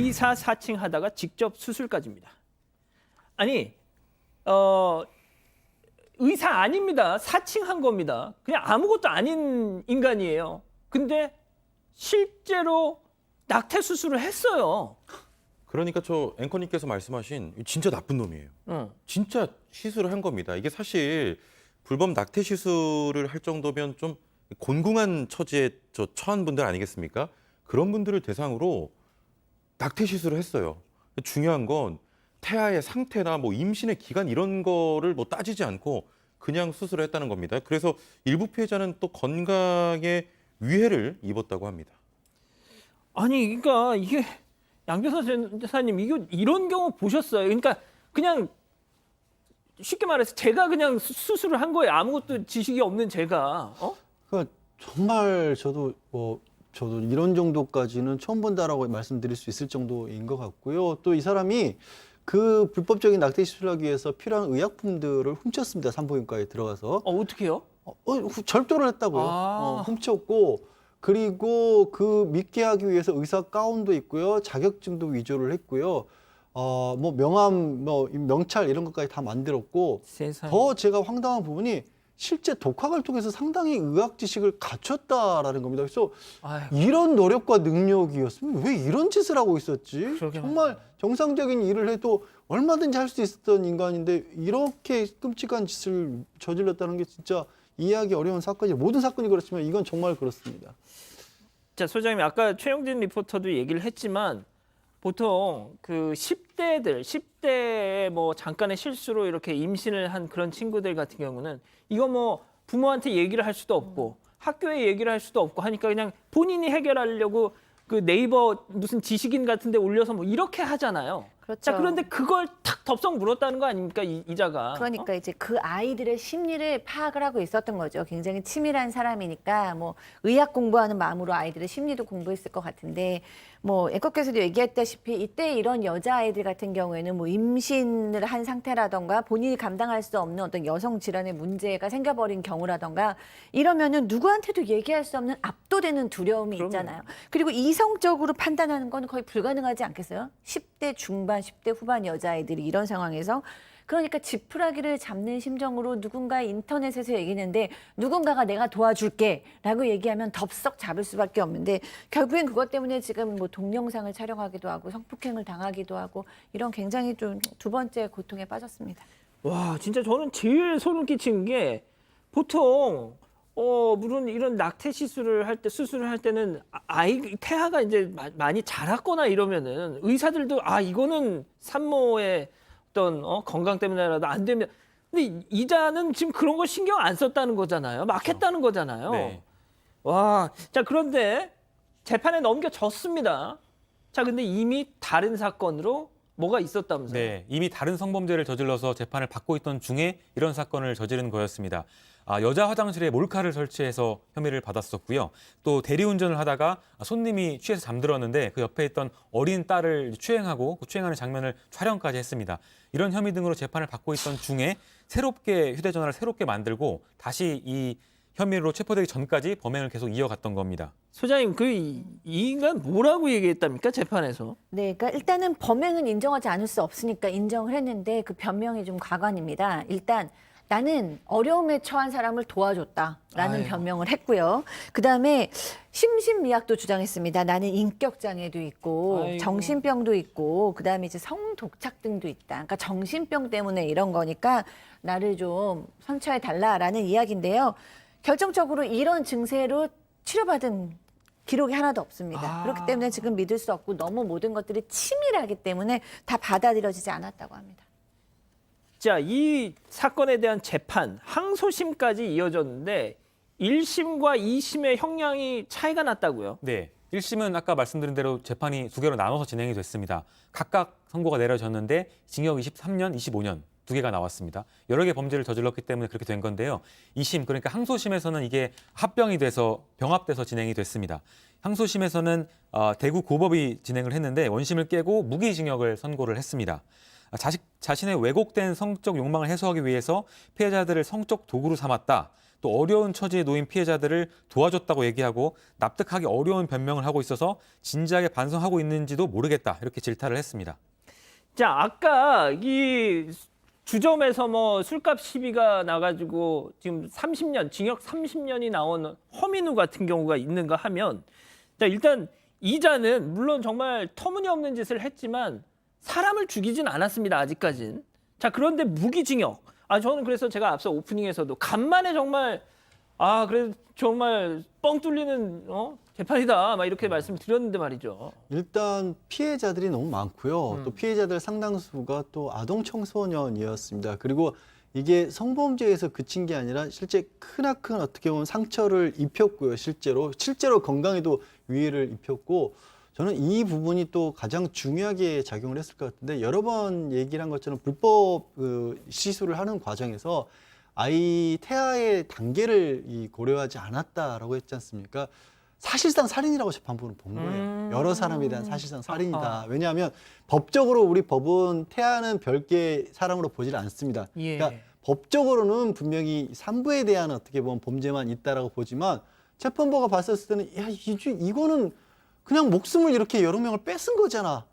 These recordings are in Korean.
의사 사칭하다가 직접 수술까지입니다. 아니, 의사 아닙니다. 사칭한 겁니다. 그냥 아무것도 아닌 인간이에요. 근데 실제로 낙태 수술을 했어요. 그러니까 저 앵커님께서 말씀하신 진짜 나쁜 놈이에요. 진짜 시술을 한 겁니다. 이게 사실 불법 낙태 시술을 할 정도면 좀 곤궁한 처지에 처한 분들 아니겠습니까? 그런 분들을 대상으로 낙태 시술을 했어요. 중요한 건 태아의 상태나 뭐 임신의 기간 이런 거를 뭐 따지지 않고 그냥 수술을 했다는 겁니다. 그래서 일부 피해자는 또 건강에 위해를 입었다고 합니다. 아니, 그러니까 이게 양 변호사님 이런 경우 보셨어요? 그러니까 그냥 쉽게 말해서 제가 그냥 수술을 한 거예요. 아무것도 지식이 없는 제가. 그러니까 정말 저도 이런 정도까지는 처음 본다라고 말씀드릴 수 있을 정도인 것 같고요. 또 이 사람이 그 불법적인 낙태 시술하기 위해서 필요한 의약품들을 훔쳤습니다. 산부인과에 들어가서. 어떻게요? 절도를 했다고요. 훔쳤고, 그리고 그 믿게 하기 위해서 의사 가운도 있고요. 자격증도 위조를 했고요. 뭐 명함, 뭐 명찰 이런 것까지 다 만들었고, 세상에. 더 제가 황당한 부분이 실제 독학을 통해서 상당히 의학 지식을 갖췄다라는 겁니다. 그래서 아이고. 이런 노력과 능력이었으면 왜 이런 짓을 하고 있었지? 그러게 정말 정상적인 일을 해도 얼마든지 할 수 있었던 인간인데 이렇게 끔찍한 짓을 저질렀다는 게 진짜 이해하기 어려운 사건이에요. 모든 사건이 그렇지만 이건 정말 그렇습니다. 자, 소장님 아까 최영진 리포터도 얘기를 했지만 보통 그 10대 뭐 잠깐의 실수로 이렇게 임신을 한 그런 친구들 같은 경우는 이거 뭐 부모한테 얘기를 할 수도 없고 학교에 얘기를 할 수도 없고 하니까 그냥 본인이 해결하려고 그 네이버 무슨 지식인 같은 데 올려서 뭐 이렇게 하잖아요. 그렇죠. 자, 그런데 그걸 탁 덥석 물었다는 거 아닙니까? 이자가. 그러니까 이제 그 아이들의 심리를 파악을 하고 있었던 거죠. 굉장히 치밀한 사람이니까 뭐 의학 공부하는 마음으로 아이들의 심리도 공부했을 것 같은데 뭐 앵커께서도 얘기했다시피 이때 이런 여자아이들 같은 경우에는 뭐 임신을 한 상태라던가 본인이 감당할 수 없는 어떤 여성 질환의 문제가 생겨버린 경우라던가 이러면은 누구한테도 얘기할 수 없는 압도되는 두려움이 있잖아요. 그리고 이성적으로 판단하는 건 거의 불가능하지 않겠어요? 10대 중반, 10대 후반 여자아이들이 이런 상황에서 그러니까 지푸라기를 잡는 심정으로 누군가 인터넷에서 얘기했는데 누군가가 내가 도와줄게 라고 얘기하면 덥석 잡을 수밖에 없는데 결국엔 그것 때문에 지금 뭐 동영상을 촬영하기도 하고 성폭행을 당하기도 하고 이런 굉장히 좀 두 번째 고통에 빠졌습니다. 와, 진짜 저는 제일 소름 끼친 게 보통 물론 이런 낙태 시술을 할 때 수술을 할 때는 태아가 이제 많이 자랐거나 이러면은 의사들도 이거는 산모의 어떤 건강 때문에라도 안 되면 근데 이자는 지금 그런 걸 신경 안 썼다는 거잖아요. 막 했다는 거잖아요. 네. 와, 자 그런데 재판에 넘겨졌습니다. 자 근데 이미 다른 사건으로 뭐가 있었다면서요? 네, 이미 다른 성범죄를 저질러서 재판을 받고 있던 중에 이런 사건을 저지른 거였습니다. 여자 화장실에 몰카를 설치해서 혐의를 받았었고요. 또 대리운전을 하다가 손님이 취해서 잠들었는데 그 옆에 있던 어린 딸을 추행하고 그 추행하는 장면을 촬영까지 했습니다. 이런 혐의 등으로 재판을 받고 있던 중에 새롭게 휴대전화를 새롭게 만들고 다시 이 혐의로 체포되기 전까지 범행을 계속 이어갔던 겁니다. 소장님, 이 인간 뭐라고 얘기했답니까? 재판에서? 네, 그러니까 일단은 범행은 인정하지 않을 수 없으니까 인정을 했는데 그 변명이 좀 가관입니다. 일단 나는 어려움에 처한 사람을 도와줬다라는 아이고. 변명을 했고요. 그다음에 심신미약도 주장했습니다. 나는 인격장애도 있고 아이고. 정신병도 있고 그다음에 이제 성독착 등도 있다. 그러니까 정신병 때문에 이런 거니까 나를 좀 선처해 달라라는 이야기인데요. 결정적으로 이런 증세로 치료받은 기록이 하나도 없습니다. 그렇기 때문에 지금 믿을 수 없고 너무 모든 것들이 치밀하기 때문에 다 받아들여지지 않았다고 합니다. 자, 이 사건에 대한 재판, 항소심까지 이어졌는데 1심과 2심의 형량이 차이가 났다고요? 네, 1심은 아까 말씀드린 대로 재판이 두 개로 나눠서 진행이 됐습니다. 각각 선고가 내려졌는데 징역 23년, 25년 두 개가 나왔습니다. 여러 개 범죄를 저질렀기 때문에 그렇게 된 건데요. 2심, 그러니까 항소심에서는 이게 합병이 돼서 병합돼서 진행이 됐습니다. 항소심에서는 대구 고법이 진행을 했는데 원심을 깨고 무기징역을 선고를 했습니다. 자신의 왜곡된 성적 욕망을 해소하기 위해서 피해자들을 성적 도구로 삼았다. 또 어려운 처지에 놓인 피해자들을 도와줬다고 얘기하고 납득하기 어려운 변명을 하고 있어서 진지하게 반성하고 있는지도 모르겠다 이렇게 질타를 했습니다. 자, 아까 이 주점에서 뭐 술값 시비가 나가지고 지금 30년, 징역 30년이 나온 허민우 같은 경우가 있는가 하면, 자, 일단 이자는 물론 정말 터무니없는 짓을 했지만 사람을 죽이진 않았습니다, 아직까진. 자, 그런데 무기징역. 저는 그래서 제가 앞서 오프닝에서도 간만에 정말 그래도 정말 뻥 뚫리는 재판이다 막 이렇게 말씀드렸는데 말이죠. 일단 피해자들이 너무 많고요. 또 피해자들 상당수가 또 아동 청소년이었습니다. 그리고 이게 성범죄에서 그친 게 아니라 실제 크나큰 어떻게 보면 상처를 입혔고요. 실제로 건강에도 위해를 입혔고, 저는 이 부분이 또 가장 중요하게 작용을 했을 것 같은데, 여러 번 얘기를 한 것처럼 불법 시술을 하는 과정에서 아이 태아의 단계를 고려하지 않았다라고 했지 않습니까? 사실상 살인이라고 재판부는 본 거예요. 여러 사람에 대한 사실상 살인이다. 왜냐하면 법적으로 우리 법은 태아는 별개 사람으로 보질 않습니다. 예. 그러니까 법적으로는 분명히 산부에 대한 어떻게 보면 범죄만 있다라고 보지만, 재판부가 봤었을 때는 이거는 그냥 목숨을 이렇게 여러 명을 뺏은 거잖아,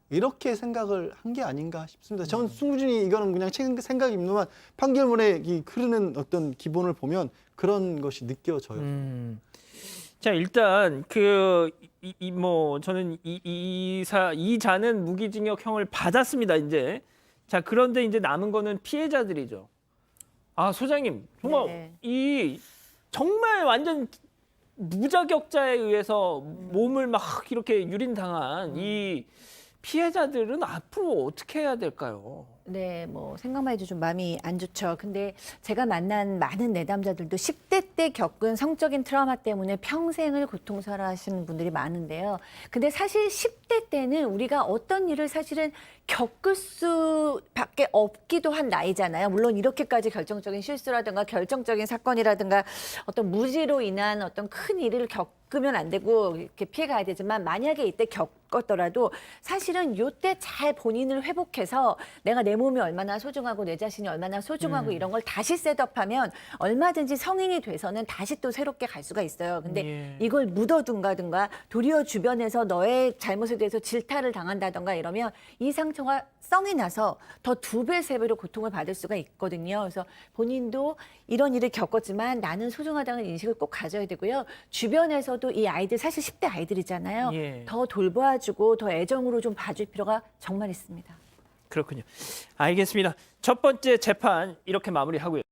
이렇게 생각을 한 게 아닌가 싶습니다. 전 충분히 이거는 그냥 생각입니다만 판결문에 흐르는 어떤 기본을 보면 그런 것이 느껴져요. 자, 일단 저는 이자는 무기징역형을 받았습니다, 이제. 자, 그런데 이제 남은 거는 피해자들이죠. 소장님, 정말 네. 정말 완전 무자격자에 의해서 몸을 막 이렇게 유린당한 이 피해자들은 앞으로 어떻게 해야 될까요? 네, 뭐 생각만 해도 좀 마음이 안 좋죠. 근데 제가 만난 많은 내담자들도 10대 때 겪은 성적인 트라우마 때문에 평생을 고통스러워 하시는 분들이 많은데요. 근데 사실 10대 때는 우리가 어떤 일을 사실은 겪을 수밖에 없기도 한 나이잖아요. 물론 이렇게까지 결정적인 실수라든가 결정적인 사건이라든가 어떤 무지로 인한 어떤 큰 일을 겪으면 안 되고 이렇게 피해가야 되지만, 만약에 이때 겪었더라도 사실은 이때 잘 본인을 회복해서 내가 내 몸이 얼마나 소중하고 내 자신이 얼마나 소중하고 이런 걸 다시 셋업하면 얼마든지 성인이 돼서는 다시 또 새롭게 갈 수가 있어요. 근데 이걸 묻어둔다든가 도리어 주변에서 너의 잘못에 대해서 질타를 당한다든가 이러면 이 상처가 썽이 나서 더 2배, 3배로 고통을 받을 수가 있거든요. 그래서 본인도 이런 일을 겪었지만 나는 소중하다는 인식을 꼭 가져야 되고요. 주변에서도 이 아이들, 사실 10대 아이들이잖아요. 예. 더 돌봐주고 더 애정으로 좀 봐줄 필요가 정말 있습니다. 그렇군요. 알겠습니다. 첫 번째 재판 이렇게 마무리하고요.